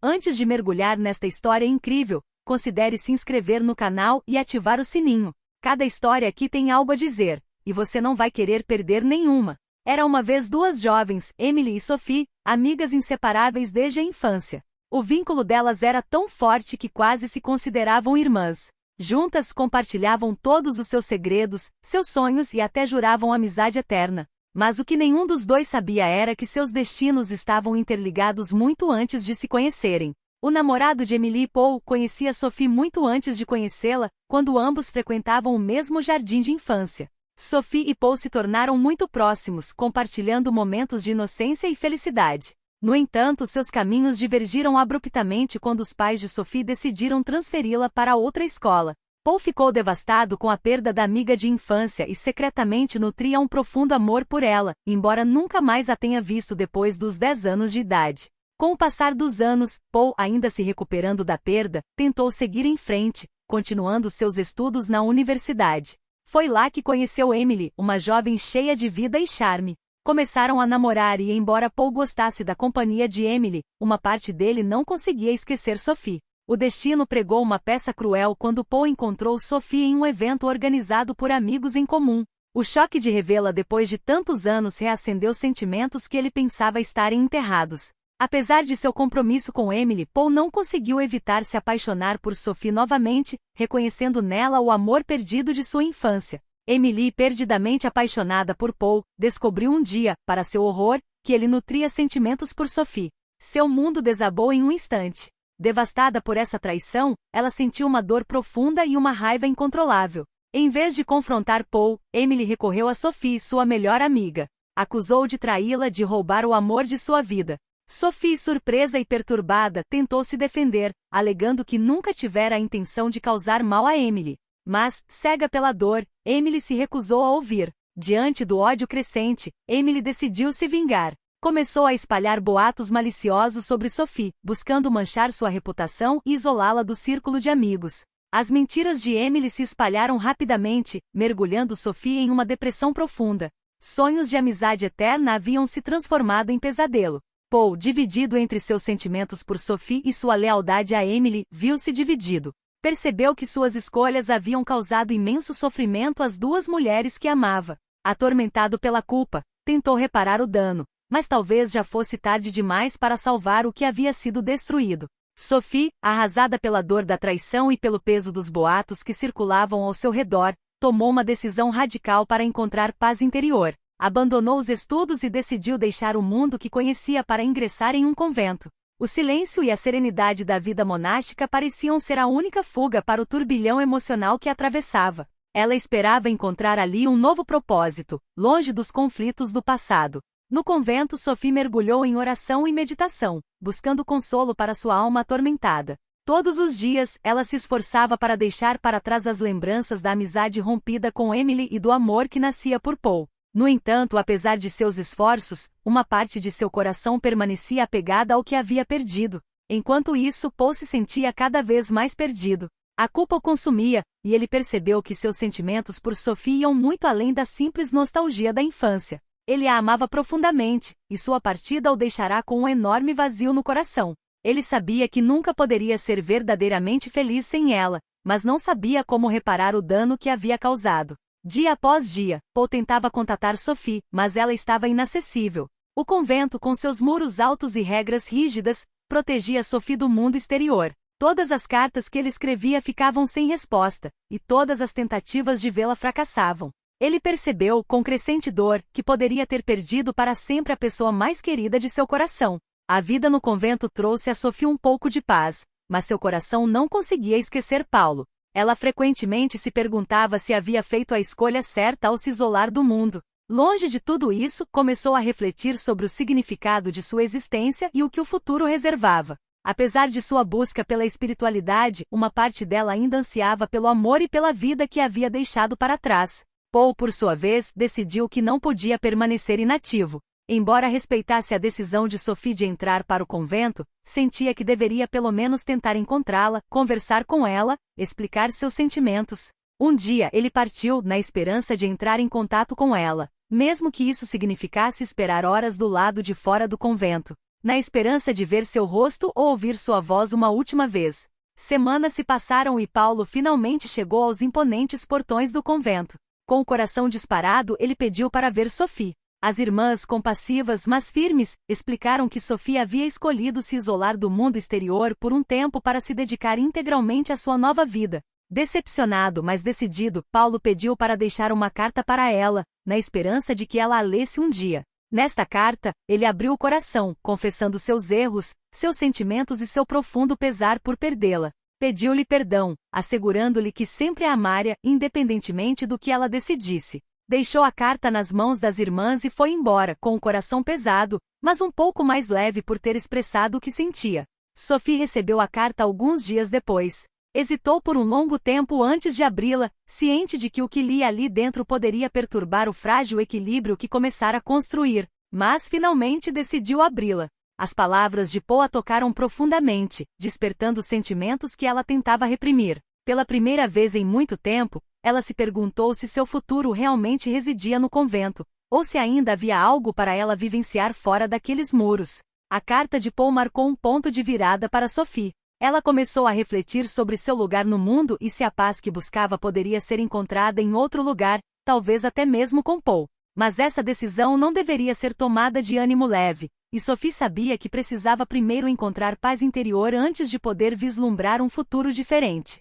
Antes de mergulhar nesta história incrível, considere se inscrever no canal e ativar o sininho. Cada história aqui tem algo a dizer, e você não vai querer perder nenhuma. Era uma vez duas jovens, Emily e Sophie, amigas inseparáveis desde a infância. O vínculo delas era tão forte que quase se consideravam irmãs. Juntas compartilhavam todos os seus segredos, seus sonhos e até juravam amizade eterna. Mas o que nenhum dos dois sabia era que seus destinos estavam interligados muito antes de se conhecerem. O namorado de Emily, Paul, conhecia Sophie muito antes de conhecê-la, quando ambos frequentavam o mesmo jardim de infância. Sophie e Paul se tornaram muito próximos, compartilhando momentos de inocência e felicidade. No entanto, seus caminhos divergiram abruptamente quando os pais de Sophie decidiram transferi-la para outra escola. Paul ficou devastado com a perda da amiga de infância e secretamente nutria um profundo amor por ela, embora nunca mais a tenha visto depois dos 10 anos de idade. Com o passar dos anos, Paul, ainda se recuperando da perda, tentou seguir em frente, continuando seus estudos na universidade. Foi lá que conheceu Emily, uma jovem cheia de vida e charme. Começaram a namorar e, embora Paul gostasse da companhia de Emily, uma parte dele não conseguia esquecer Sophie. O destino pregou uma peça cruel quando Paul encontrou Sophie em um evento organizado por amigos em comum. O choque de revê-la depois de tantos anos reacendeu sentimentos que ele pensava estarem enterrados. Apesar de seu compromisso com Emily, Paul não conseguiu evitar se apaixonar por Sophie novamente, reconhecendo nela o amor perdido de sua infância. Emily, perdidamente apaixonada por Paul, descobriu um dia, para seu horror, que ele nutria sentimentos por Sophie. Seu mundo desabou em um instante. Devastada por essa traição, ela sentiu uma dor profunda e uma raiva incontrolável. Em vez de confrontar Paul, Emily recorreu a Sophie, sua melhor amiga. Acusou de traí-la, de roubar o amor de sua vida. Sophie, surpresa e perturbada, tentou se defender, alegando que nunca tivera a intenção de causar mal a Emily. Mas, cega pela dor, Emily se recusou a ouvir. Diante do ódio crescente, Emily decidiu se vingar. Começou a espalhar boatos maliciosos sobre Sophie, buscando manchar sua reputação e isolá-la do círculo de amigos. As mentiras de Emily se espalharam rapidamente, mergulhando Sophie em uma depressão profunda. Sonhos de amizade eterna haviam se transformado em pesadelo. Paul, dividido entre seus sentimentos por Sophie e sua lealdade a Emily, viu-se dividido. Percebeu que suas escolhas haviam causado imenso sofrimento às duas mulheres que amava. Atormentado pela culpa, tentou reparar o dano. Mas talvez já fosse tarde demais para salvar o que havia sido destruído. Sophie, arrasada pela dor da traição e pelo peso dos boatos que circulavam ao seu redor, tomou uma decisão radical para encontrar paz interior. Abandonou os estudos e decidiu deixar o mundo que conhecia para ingressar em um convento. O silêncio e a serenidade da vida monástica pareciam ser a única fuga para o turbilhão emocional que atravessava. Ela esperava encontrar ali um novo propósito, longe dos conflitos do passado. No convento, Sophie mergulhou em oração e meditação, buscando consolo para sua alma atormentada. Todos os dias, ela se esforçava para deixar para trás as lembranças da amizade rompida com Emily e do amor que nascia por Paul. No entanto, apesar de seus esforços, uma parte de seu coração permanecia apegada ao que havia perdido. Enquanto isso, Paul se sentia cada vez mais perdido. A culpa o consumia, e ele percebeu que seus sentimentos por Sophie iam muito além da simples nostalgia da infância. Ele a amava profundamente, e sua partida o deixará com um enorme vazio no coração. Ele sabia que nunca poderia ser verdadeiramente feliz sem ela, mas não sabia como reparar o dano que havia causado. Dia após dia, Paul tentava contatar Sophie, mas ela estava inacessível. O convento, com seus muros altos e regras rígidas, protegia Sophie do mundo exterior. Todas as cartas que ele escrevia ficavam sem resposta, e todas as tentativas de vê-la fracassavam. Ele percebeu, com crescente dor, que poderia ter perdido para sempre a pessoa mais querida de seu coração. A vida no convento trouxe a Sophie um pouco de paz, mas seu coração não conseguia esquecer Paulo. Ela frequentemente se perguntava se havia feito a escolha certa ao se isolar do mundo. Longe de tudo isso, começou a refletir sobre o significado de sua existência e o que o futuro reservava. Apesar de sua busca pela espiritualidade, uma parte dela ainda ansiava pelo amor e pela vida que havia deixado para trás. Paul, por sua vez, decidiu que não podia permanecer inativo. Embora respeitasse a decisão de Sophie de entrar para o convento, sentia que deveria pelo menos tentar encontrá-la, conversar com ela, explicar seus sentimentos. Um dia ele partiu, na esperança de entrar em contato com ela, mesmo que isso significasse esperar horas do lado de fora do convento. na esperança de ver seu rosto ou ouvir sua voz uma última vez. Semanas se passaram e Paulo finalmente chegou aos imponentes portões do convento. Com o coração disparado, ele pediu para ver Sophie. As irmãs, compassivas mas firmes, explicaram que Sophie havia escolhido se isolar do mundo exterior por um tempo para se dedicar integralmente à sua nova vida. Decepcionado, mas decidido, Paulo pediu para deixar uma carta para ela, na esperança de que ela a lesse um dia. Nesta carta, ele abriu o coração, confessando seus erros, seus sentimentos e seu profundo pesar por perdê-la. Pediu-lhe perdão, assegurando-lhe que sempre a amaria, independentemente do que ela decidisse. Deixou a carta nas mãos das irmãs e foi embora, com o coração pesado, mas um pouco mais leve por ter expressado o que sentia. Sophie recebeu a carta alguns dias depois. Hesitou por um longo tempo antes de abri-la, ciente de que o que lia ali dentro poderia perturbar o frágil equilíbrio que começara a construir, mas finalmente decidiu abri-la. As palavras de Paul a tocaram profundamente, despertando sentimentos que ela tentava reprimir. Pela primeira vez em muito tempo, ela se perguntou se seu futuro realmente residia no convento, ou se ainda havia algo para ela vivenciar fora daqueles muros. A carta de Paul marcou um ponto de virada para Sophie. Ela começou a refletir sobre seu lugar no mundo e se a paz que buscava poderia ser encontrada em outro lugar, talvez até mesmo com Paul. Mas essa decisão não deveria ser tomada de ânimo leve, e Sophie sabia que precisava primeiro encontrar paz interior antes de poder vislumbrar um futuro diferente.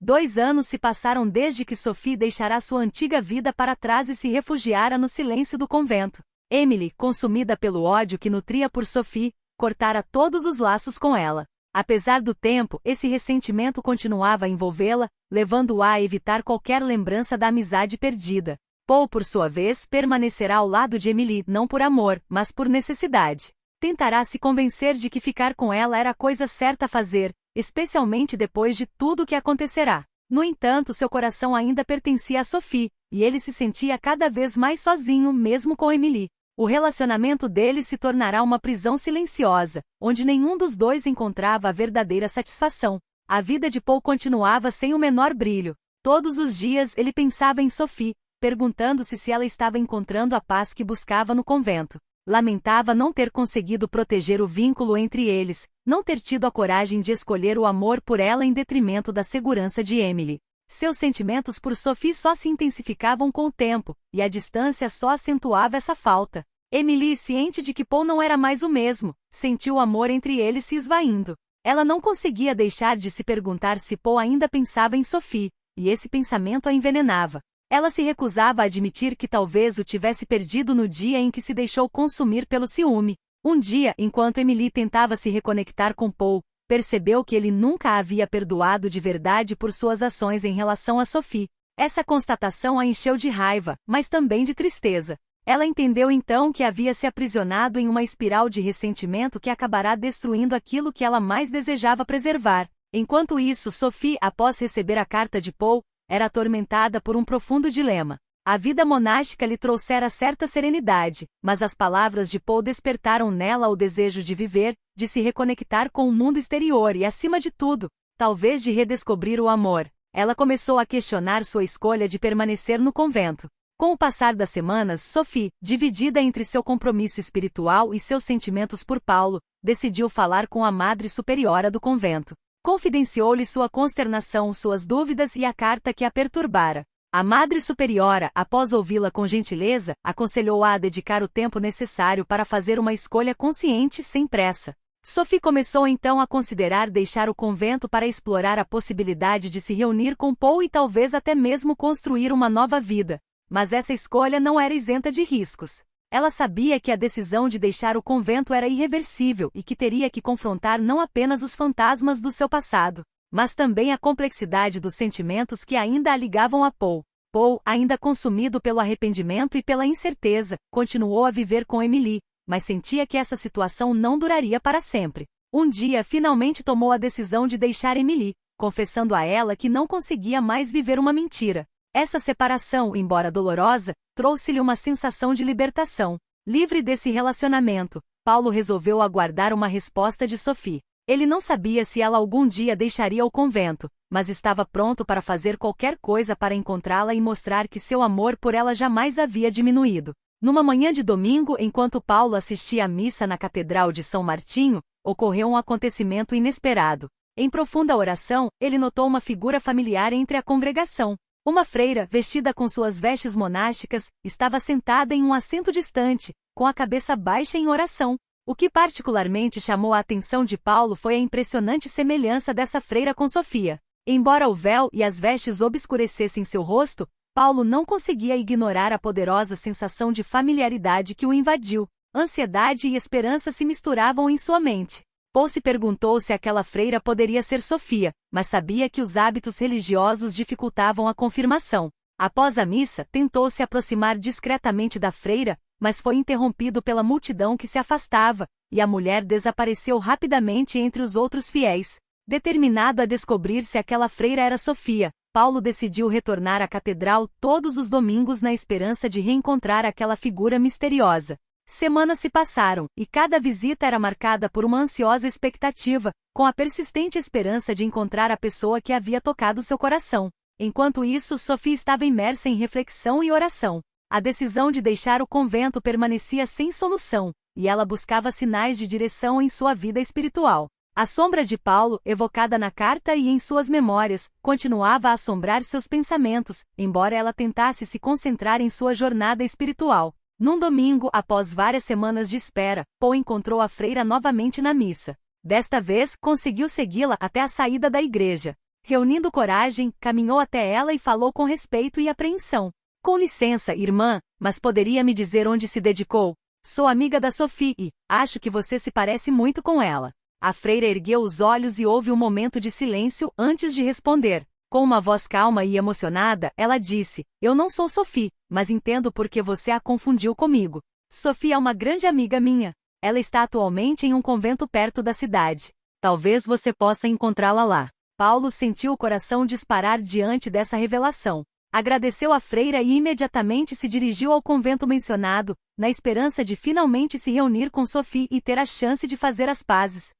2 anos se passaram desde que Sophie deixara sua antiga vida para trás e se refugiara no silêncio do convento. Emily, consumida pelo ódio que nutria por Sophie, cortara todos os laços com ela. Apesar do tempo, esse ressentimento continuava a envolvê-la, levando-a a evitar qualquer lembrança da amizade perdida. Paul, por sua vez, permanecerá ao lado de Emily não por amor, mas por necessidade. Tentará se convencer de que ficar com ela era a coisa certa a fazer, especialmente depois de tudo o que acontecerá. No entanto, seu coração ainda pertencia a Sophie, e ele se sentia cada vez mais sozinho mesmo com Emily. O relacionamento deles se tornará uma prisão silenciosa, onde nenhum dos dois encontrava a verdadeira satisfação. A vida de Paul continuava sem o menor brilho. Todos os dias ele pensava em Sophie, perguntando-se se ela estava encontrando a paz que buscava no convento. Lamentava não ter conseguido proteger o vínculo entre eles, não ter tido a coragem de escolher o amor por ela em detrimento da segurança de Emily. Seus sentimentos por Sophie só se intensificavam com o tempo, e a distância só acentuava essa falta. Emily, ciente de que Paul não era mais o mesmo, sentiu o amor entre eles se esvaindo. Ela não conseguia deixar de se perguntar se Paul ainda pensava em Sophie, e esse pensamento a envenenava. Ela se recusava a admitir que talvez o tivesse perdido no dia em que se deixou consumir pelo ciúme. Um dia, enquanto Emily tentava se reconectar com Paul, percebeu que ele nunca a havia perdoado de verdade por suas ações em relação a Sophie. Essa constatação a encheu de raiva, mas também de tristeza. Ela entendeu então que havia se aprisionado em uma espiral de ressentimento que acabará destruindo aquilo que ela mais desejava preservar. Enquanto isso, Sophie, após receber a carta de Paul, era atormentada por um profundo dilema. A vida monástica lhe trouxera certa serenidade, mas as palavras de Paul despertaram nela o desejo de viver, de se reconectar com o mundo exterior e, acima de tudo, talvez de redescobrir o amor. Ela começou a questionar sua escolha de permanecer no convento. Com o passar das semanas, Sophie, dividida entre seu compromisso espiritual e seus sentimentos por Paulo, decidiu falar com a Madre Superiora do convento. Confidenciou-lhe sua consternação, suas dúvidas e a carta que a perturbara. A Madre Superiora, após ouvi-la com gentileza, aconselhou-a a dedicar o tempo necessário para fazer uma escolha consciente sem pressa. Sophie começou então a considerar deixar o convento para explorar a possibilidade de se reunir com Paul e talvez até mesmo construir uma nova vida. Mas essa escolha não era isenta de riscos. Ela sabia que a decisão de deixar o convento era irreversível e que teria que confrontar não apenas os fantasmas do seu passado, mas também a complexidade dos sentimentos que ainda a ligavam a Paul. Paul, ainda consumido pelo arrependimento e pela incerteza, continuou a viver com Emily, mas sentia que essa situação não duraria para sempre. Um dia finalmente tomou a decisão de deixar Emily, confessando a ela que não conseguia mais viver uma mentira. Essa separação, embora dolorosa, trouxe-lhe uma sensação de libertação. Livre desse relacionamento, Paulo resolveu aguardar uma resposta de Sophie. Ele não sabia se ela algum dia deixaria o convento, mas estava pronto para fazer qualquer coisa para encontrá-la e mostrar que seu amor por ela jamais havia diminuído. Numa manhã de domingo, enquanto Paulo assistia à missa na Catedral de São Martinho, ocorreu um acontecimento inesperado. Em profunda oração, ele notou uma figura familiar entre a congregação. Uma freira, vestida com suas vestes monásticas, estava sentada em um assento distante, com a cabeça baixa em oração. O que particularmente chamou a atenção de Paulo foi a impressionante semelhança dessa freira com Sofia. Embora o véu e as vestes obscurecessem seu rosto, Paulo não conseguia ignorar a poderosa sensação de familiaridade que o invadiu. Ansiedade e esperança se misturavam em sua mente. Paul se perguntou se aquela freira poderia ser Sofia, mas sabia que os hábitos religiosos dificultavam a confirmação. Após a missa, tentou se aproximar discretamente da freira, mas foi interrompido pela multidão que se afastava, e a mulher desapareceu rapidamente entre os outros fiéis. Determinado a descobrir se aquela freira era Sofia, Paulo decidiu retornar à catedral todos os domingos na esperança de reencontrar aquela figura misteriosa. Semanas se passaram, e cada visita era marcada por uma ansiosa expectativa, com a persistente esperança de encontrar a pessoa que havia tocado seu coração. Enquanto isso, Sofia estava imersa em reflexão e oração. A decisão de deixar o convento permanecia sem solução, e ela buscava sinais de direção em sua vida espiritual. A sombra de Paulo, evocada na carta e em suas memórias, continuava a assombrar seus pensamentos, embora ela tentasse se concentrar em sua jornada espiritual. Num domingo, após várias semanas de espera, Paul encontrou a freira novamente na missa. Desta vez, conseguiu segui-la até a saída da igreja. Reunindo coragem, caminhou até ela e falou com respeito e apreensão. Com licença, irmã, mas poderia me dizer onde se dedicou? Sou amiga da Sophie e acho que você se parece muito com ela. A freira ergueu os olhos e houve um momento de silêncio antes de responder. Com uma voz calma e emocionada, ela disse: Eu não sou Sophie, mas entendo por que você a confundiu comigo. Sophie é uma grande amiga minha. Ela está atualmente em um convento perto da cidade. Talvez você possa encontrá-la lá. Paulo sentiu o coração disparar diante dessa revelação. Agradeceu à freira e imediatamente se dirigiu ao convento mencionado, na esperança de finalmente se reunir com Sophie e ter a chance de fazer as pazes.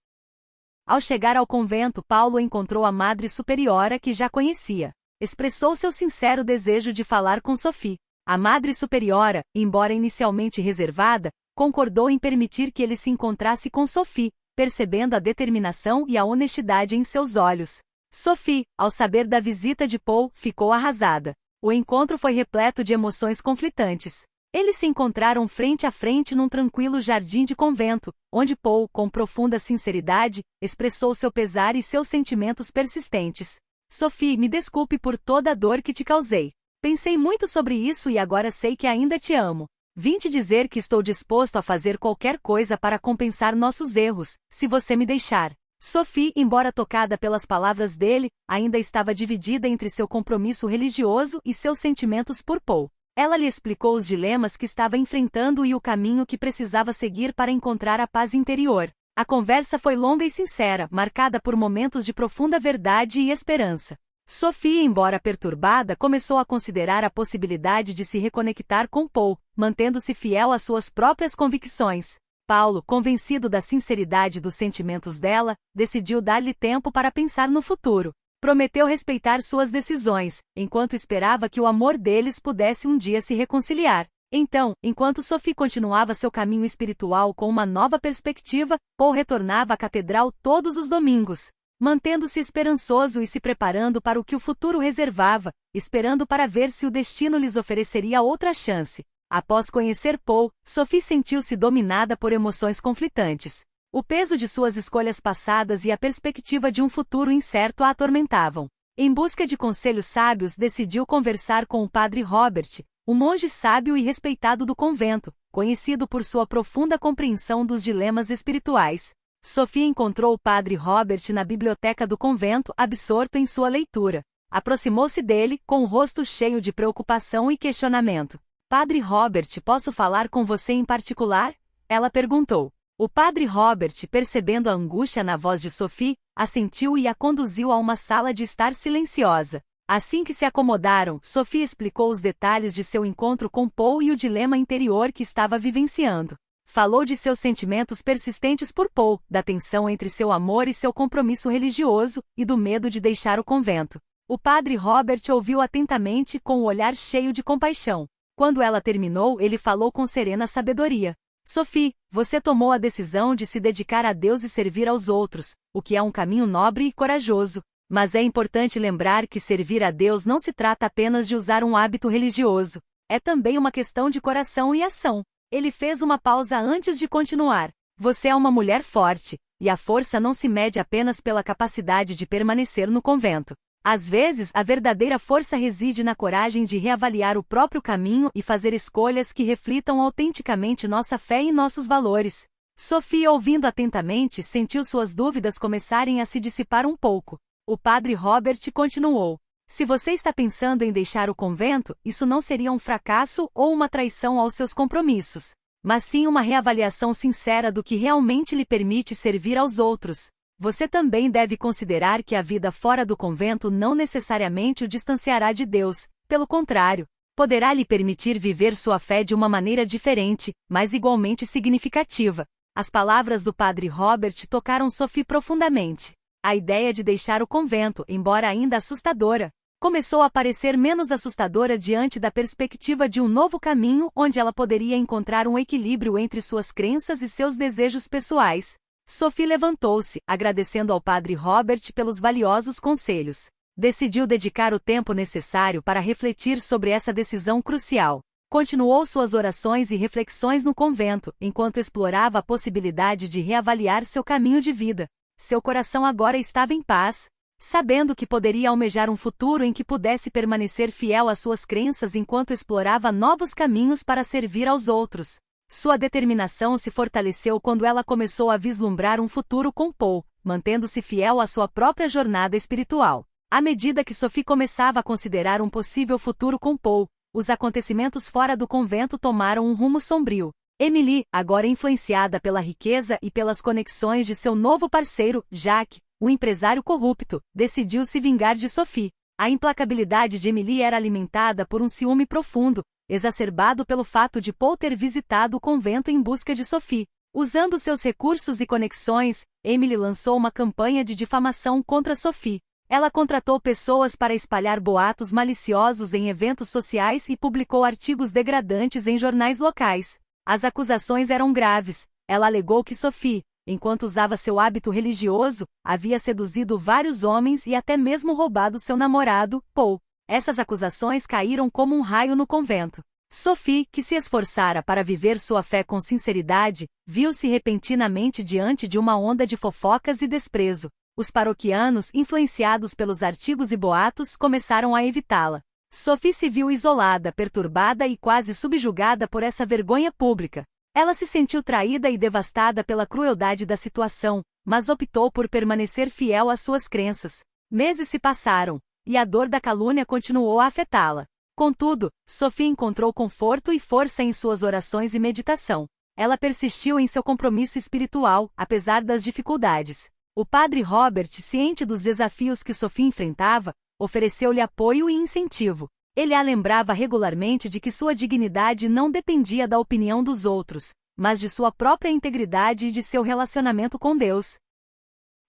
Ao chegar ao convento, Paulo encontrou a Madre Superiora que já conhecia. Expressou seu sincero desejo de falar com Sophie. A Madre Superiora, embora inicialmente reservada, concordou em permitir que ele se encontrasse com Sophie, percebendo a determinação e a honestidade em seus olhos. Sophie, ao saber da visita de Paul, ficou arrasada. O encontro foi repleto de emoções conflitantes. Eles se encontraram frente a frente num tranquilo jardim de convento, onde Paul, com profunda sinceridade, expressou seu pesar e seus sentimentos persistentes. Sophie, me desculpe por toda a dor que te causei. Pensei muito sobre isso e agora sei que ainda te amo. Vim te dizer que estou disposto a fazer qualquer coisa para compensar nossos erros, se você me deixar. Sophie, embora tocada pelas palavras dele, ainda estava dividida entre seu compromisso religioso e seus sentimentos por Paul. Ela lhe explicou os dilemas que estava enfrentando e o caminho que precisava seguir para encontrar a paz interior. A conversa foi longa e sincera, marcada por momentos de profunda verdade e esperança. Sophie, embora perturbada, começou a considerar a possibilidade de se reconectar com Paul, mantendo-se fiel às suas próprias convicções. Paulo, convencido da sinceridade dos sentimentos dela, decidiu dar-lhe tempo para pensar no futuro. Prometeu respeitar suas decisões, enquanto esperava que o amor deles pudesse um dia se reconciliar. Então, enquanto Sophie continuava seu caminho espiritual com uma nova perspectiva, Paul retornava à catedral todos os domingos, mantendo-se esperançoso e se preparando para o que o futuro reservava, esperando para ver se o destino lhes ofereceria outra chance. Após conhecer Paul, Sophie sentiu-se dominada por emoções conflitantes. O peso de suas escolhas passadas e a perspectiva de um futuro incerto a atormentavam. Em busca de conselhos sábios, decidiu conversar com o padre Robert, um monge sábio e respeitado do convento, conhecido por sua profunda compreensão dos dilemas espirituais. Sophie encontrou o padre Robert na biblioteca do convento, absorto em sua leitura. Aproximou-se dele, com o rosto cheio de preocupação e questionamento. Padre Robert, posso falar com você em particular? Ela perguntou. O padre Robert, percebendo a angústia na voz de Sophie, assentiu e a conduziu a uma sala de estar silenciosa. Assim que se acomodaram, Sophie explicou os detalhes de seu encontro com Paul e o dilema interior que estava vivenciando. Falou de seus sentimentos persistentes por Paul, da tensão entre seu amor e seu compromisso religioso, e do medo de deixar o convento. O padre Robert ouviu atentamente com o olhar cheio de compaixão. Quando ela terminou, ele falou com serena sabedoria. Sophie, você tomou a decisão de se dedicar a Deus e servir aos outros, o que é um caminho nobre e corajoso. Mas é importante lembrar que servir a Deus não se trata apenas de usar um hábito religioso. É também uma questão de coração e ação. Ele fez uma pausa antes de continuar. Você é uma mulher forte, e a força não se mede apenas pela capacidade de permanecer no convento. Às vezes, a verdadeira força reside na coragem de reavaliar o próprio caminho e fazer escolhas que reflitam autenticamente nossa fé e nossos valores. Sophie, ouvindo atentamente, sentiu suas dúvidas começarem a se dissipar um pouco. O padre Robert continuou. Se você está pensando em deixar o convento, isso não seria um fracasso ou uma traição aos seus compromissos, mas sim uma reavaliação sincera do que realmente lhe permite servir aos outros. Você também deve considerar que a vida fora do convento não necessariamente o distanciará de Deus, pelo contrário, poderá lhe permitir viver sua fé de uma maneira diferente, mas igualmente significativa. As palavras do padre Robert tocaram Sophie profundamente. A ideia de deixar o convento, embora ainda assustadora, começou a parecer menos assustadora diante da perspectiva de um novo caminho onde ela poderia encontrar um equilíbrio entre suas crenças e seus desejos pessoais. Sophie levantou-se, agradecendo ao padre Robert pelos valiosos conselhos. Decidiu dedicar o tempo necessário para refletir sobre essa decisão crucial. Continuou suas orações e reflexões no convento, enquanto explorava a possibilidade de reavaliar seu caminho de vida. Seu coração agora estava em paz, sabendo que poderia almejar um futuro em que pudesse permanecer fiel às suas crenças enquanto explorava novos caminhos para servir aos outros. Sua determinação se fortaleceu quando ela começou a vislumbrar um futuro com Paul, mantendo-se fiel à sua própria jornada espiritual. À medida que Sophie começava a considerar um possível futuro com Paul, os acontecimentos fora do convento tomaram um rumo sombrio. Emily, agora influenciada pela riqueza e pelas conexões de seu novo parceiro, Jacques, o empresário corrupto, decidiu se vingar de Sophie. A implacabilidade de Emily era alimentada por um ciúme profundo, exacerbado pelo fato de Paul ter visitado o convento em busca de Sophie. Usando seus recursos e conexões, Emily lançou uma campanha de difamação contra Sophie. Ela contratou pessoas para espalhar boatos maliciosos em eventos sociais e publicou artigos degradantes em jornais locais. As acusações eram graves. Ela alegou que Sophie, enquanto usava seu hábito religioso, havia seduzido vários homens e até mesmo roubado seu namorado, Paul. Essas acusações caíram como um raio no convento. Sophie, que se esforçara para viver sua fé com sinceridade, viu-se repentinamente diante de uma onda de fofocas e desprezo. Os paroquianos, influenciados pelos artigos e boatos, começaram a evitá-la. Sophie se viu isolada, perturbada e quase subjugada por essa vergonha pública. Ela se sentiu traída e devastada pela crueldade da situação, mas optou por permanecer fiel às suas crenças. Meses se passaram, e a dor da calúnia continuou a afetá-la. Contudo, Sophie encontrou conforto e força em suas orações e meditação. Ela persistiu em seu compromisso espiritual, apesar das dificuldades. O padre Robert, ciente dos desafios que Sophie enfrentava, ofereceu-lhe apoio e incentivo. Ele a lembrava regularmente de que sua dignidade não dependia da opinião dos outros, mas de sua própria integridade e de seu relacionamento com Deus.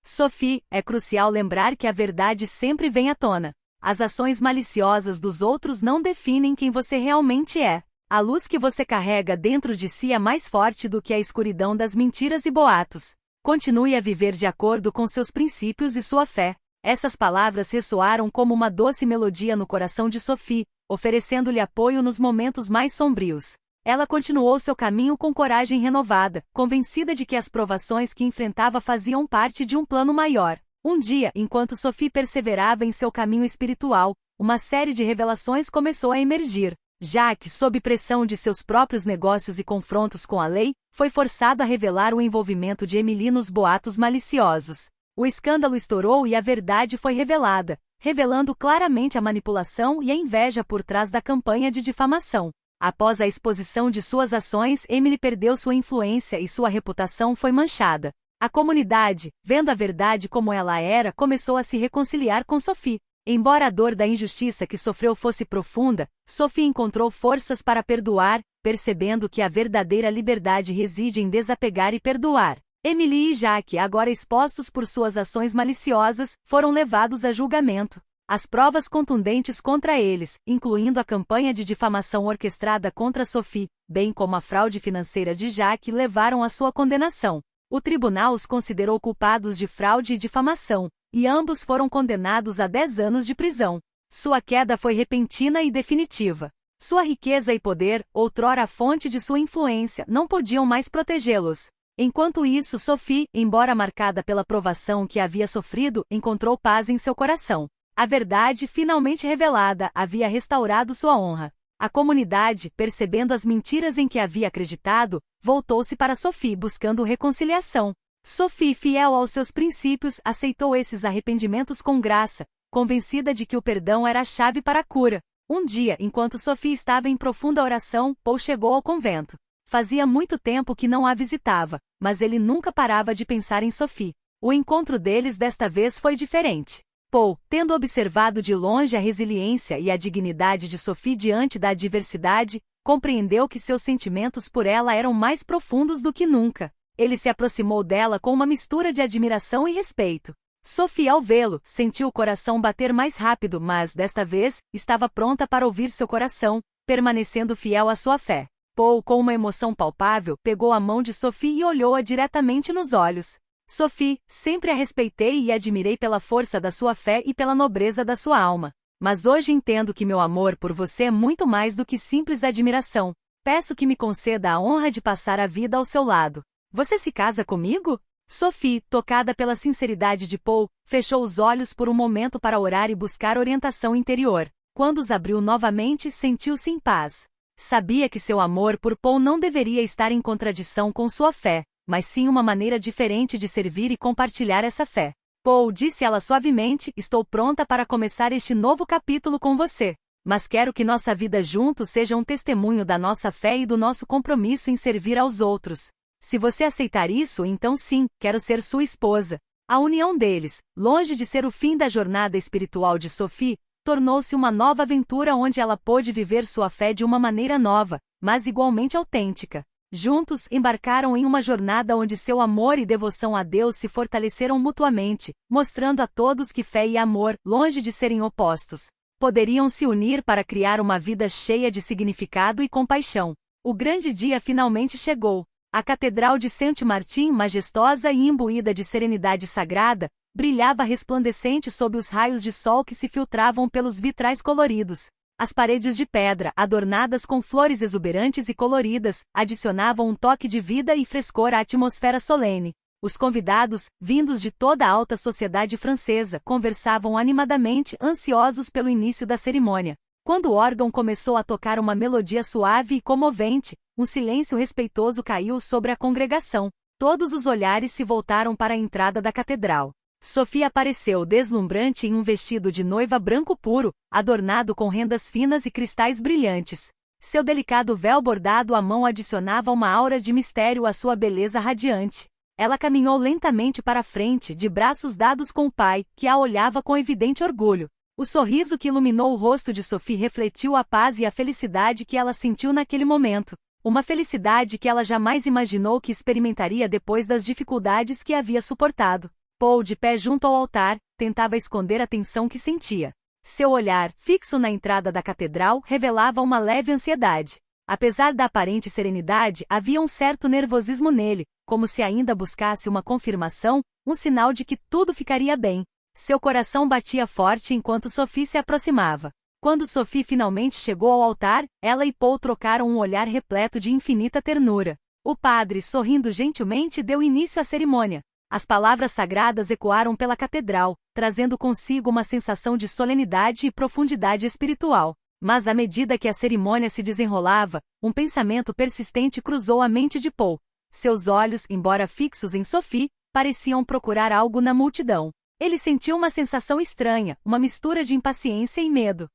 Sophie, é crucial lembrar que a verdade sempre vem à tona. As ações maliciosas dos outros não definem quem você realmente é. A luz que você carrega dentro de si é mais forte do que a escuridão das mentiras e boatos. Continue a viver de acordo com seus princípios e sua fé. Essas palavras ressoaram como uma doce melodia no coração de Sophie, oferecendo-lhe apoio nos momentos mais sombrios. Ela continuou seu caminho com coragem renovada, convencida de que as provações que enfrentava faziam parte de um plano maior. Um dia, enquanto Sophie perseverava em seu caminho espiritual, uma série de revelações começou a emergir. Jacques, sob pressão de seus próprios negócios e confrontos com a lei, foi forçado a revelar o envolvimento de Emily nos boatos maliciosos. O escândalo estourou e a verdade foi revelada, revelando claramente a manipulação e a inveja por trás da campanha de difamação. Após a exposição de suas ações, Emily perdeu sua influência e sua reputação foi manchada. A comunidade, vendo a verdade como ela era, começou a se reconciliar com Sophie. Embora a dor da injustiça que sofreu fosse profunda, Sophie encontrou forças para perdoar, percebendo que a verdadeira liberdade reside em desapegar e perdoar. Emily e Jacques, agora expostos por suas ações maliciosas, foram levados a julgamento. As provas contundentes contra eles, incluindo a campanha de difamação orquestrada contra Sophie, bem como a fraude financeira de Jacques, levaram à sua condenação. O tribunal os considerou culpados de fraude e difamação, e ambos foram condenados a 10 anos de prisão. Sua queda foi repentina e definitiva. Sua riqueza e poder, outrora a fonte de sua influência, não podiam mais protegê-los. Enquanto isso, Sophie, embora marcada pela provação que havia sofrido, encontrou paz em seu coração. A verdade, finalmente revelada, havia restaurado sua honra. A comunidade, percebendo as mentiras em que havia acreditado, voltou-se para Sophie buscando reconciliação. Sophie, fiel aos seus princípios, aceitou esses arrependimentos com graça, convencida de que o perdão era a chave para a cura. Um dia, enquanto Sophie estava em profunda oração, Paul chegou ao convento. Fazia muito tempo que não a visitava, mas ele nunca parava de pensar em Sophie. O encontro deles desta vez foi diferente. Paul, tendo observado de longe a resiliência e a dignidade de Sophie diante da adversidade, compreendeu que seus sentimentos por ela eram mais profundos do que nunca. Ele se aproximou dela com uma mistura de admiração e respeito. Sophie, ao vê-lo, sentiu o coração bater mais rápido, mas, desta vez, estava pronta para ouvir seu coração, permanecendo fiel à sua fé. Paul, com uma emoção palpável, pegou a mão de Sophie e olhou-a diretamente nos olhos. Sophie, sempre a respeitei e admirei pela força da sua fé e pela nobreza da sua alma. Mas hoje entendo que meu amor por você é muito mais do que simples admiração. Peço que me conceda a honra de passar a vida ao seu lado. Você se casa comigo? Sophie, tocada pela sinceridade de Paul, fechou os olhos por um momento para orar e buscar orientação interior. Quando os abriu novamente, sentiu-se em paz. Sabia que seu amor por Paul não deveria estar em contradição com sua fé, mas sim uma maneira diferente de servir e compartilhar essa fé. Paul, disse ela suavemente, estou pronta para começar este novo capítulo com você. Mas quero que nossa vida juntos seja um testemunho da nossa fé e do nosso compromisso em servir aos outros. Se você aceitar isso, então sim, quero ser sua esposa. A união deles, longe de ser o fim da jornada espiritual de Sophie, tornou-se uma nova aventura onde ela pôde viver sua fé de uma maneira nova, mas igualmente autêntica. Juntos, embarcaram em uma jornada onde seu amor e devoção a Deus se fortaleceram mutuamente, mostrando a todos que fé e amor, longe de serem opostos, poderiam se unir para criar uma vida cheia de significado e compaixão. O grande dia finalmente chegou. A Catedral de Saint-Martin, majestosa e imbuída de serenidade sagrada, brilhava resplandecente sob os raios de sol que se filtravam pelos vitrais coloridos. As paredes de pedra, adornadas com flores exuberantes e coloridas, adicionavam um toque de vida e frescor à atmosfera solene. Os convidados, vindos de toda a alta sociedade francesa, conversavam animadamente, ansiosos pelo início da cerimônia. Quando o órgão começou a tocar uma melodia suave e comovente, um silêncio respeitoso caiu sobre a congregação. Todos os olhares se voltaram para a entrada da catedral. Sophie apareceu deslumbrante em um vestido de noiva branco puro, adornado com rendas finas e cristais brilhantes. Seu delicado véu bordado à mão adicionava uma aura de mistério à sua beleza radiante. Ela caminhou lentamente para a frente, de braços dados com o pai, que a olhava com evidente orgulho. O sorriso que iluminou o rosto de Sophie refletiu a paz e a felicidade que ela sentiu naquele momento. Uma felicidade que ela jamais imaginou que experimentaria depois das dificuldades que havia suportado. Paul, de pé junto ao altar, tentava esconder a tensão que sentia. Seu olhar, fixo na entrada da catedral, revelava uma leve ansiedade. Apesar da aparente serenidade, havia um certo nervosismo nele, como se ainda buscasse uma confirmação, um sinal de que tudo ficaria bem. Seu coração batia forte enquanto Sophie se aproximava. Quando Sophie finalmente chegou ao altar, ela e Paul trocaram um olhar repleto de infinita ternura. O padre, sorrindo gentilmente, deu início à cerimônia. As palavras sagradas ecoaram pela catedral, trazendo consigo uma sensação de solenidade e profundidade espiritual. Mas à medida que a cerimônia se desenrolava, um pensamento persistente cruzou a mente de Paul. Seus olhos, embora fixos em Sophie, pareciam procurar algo na multidão. Ele sentiu uma sensação estranha, uma mistura de impaciência e medo.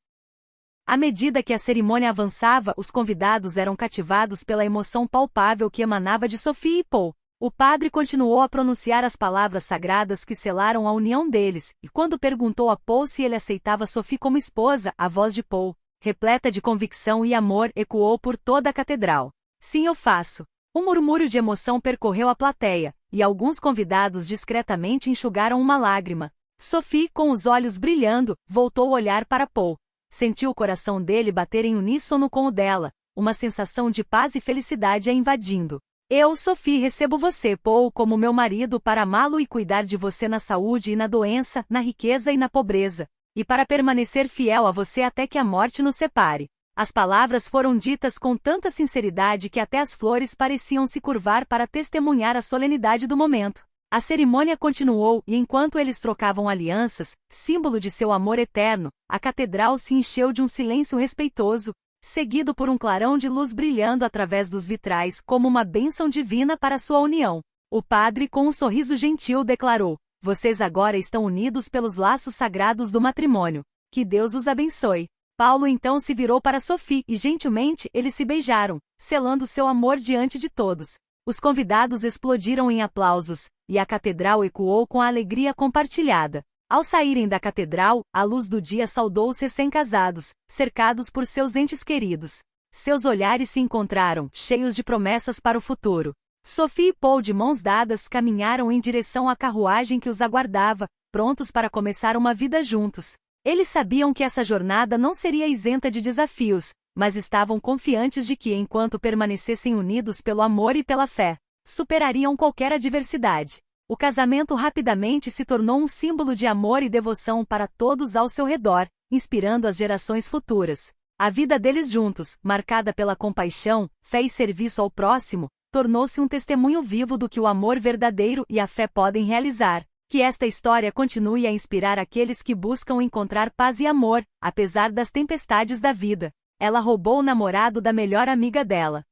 À medida que a cerimônia avançava, os convidados eram cativados pela emoção palpável que emanava de Sophie e Paul. O padre continuou a pronunciar as palavras sagradas que selaram a união deles, e quando perguntou a Paul se ele aceitava Sophie como esposa, a voz de Paul, repleta de convicção e amor, ecoou por toda a catedral. Sim, eu faço. Um murmúrio de emoção percorreu a plateia, e alguns convidados discretamente enxugaram uma lágrima. Sophie, com os olhos brilhando, voltou a olhar para Paul. Sentiu o coração dele bater em uníssono com o dela, uma sensação de paz e felicidade a invadindo. Eu, Sophie, recebo você, Paul, como meu marido para amá-lo e cuidar de você na saúde e na doença, na riqueza e na pobreza, e para permanecer fiel a você até que a morte nos separe. As palavras foram ditas com tanta sinceridade que até as flores pareciam se curvar para testemunhar a solenidade do momento. A cerimônia continuou e enquanto eles trocavam alianças, símbolo de seu amor eterno, a catedral se encheu de um silêncio respeitoso, seguido por um clarão de luz brilhando através dos vitrais como uma bênção divina para sua união. O padre, com um sorriso gentil, declarou: "Vocês agora estão unidos pelos laços sagrados do matrimônio. Que Deus os abençoe." Paulo então se virou para Sophie e gentilmente eles se beijaram, selando seu amor diante de todos. Os convidados explodiram em aplausos, e a catedral ecoou com a alegria compartilhada. Ao saírem da catedral, a luz do dia saudou os recém-casados, cercados por seus entes queridos. Seus olhares se encontraram, cheios de promessas para o futuro. Sophie e Paul, de mãos dadas, caminharam em direção à carruagem que os aguardava, prontos para começar uma vida juntos. Eles sabiam que essa jornada não seria isenta de desafios, mas estavam confiantes de que, enquanto permanecessem unidos pelo amor e pela fé, superariam qualquer adversidade. O casamento rapidamente se tornou um símbolo de amor e devoção para todos ao seu redor, inspirando as gerações futuras. A vida deles juntos, marcada pela compaixão, fé e serviço ao próximo, tornou-se um testemunho vivo do que o amor verdadeiro e a fé podem realizar. Que esta história continue a inspirar aqueles que buscam encontrar paz e amor, apesar das tempestades da vida. Ela roubou o namorado da melhor amiga dela.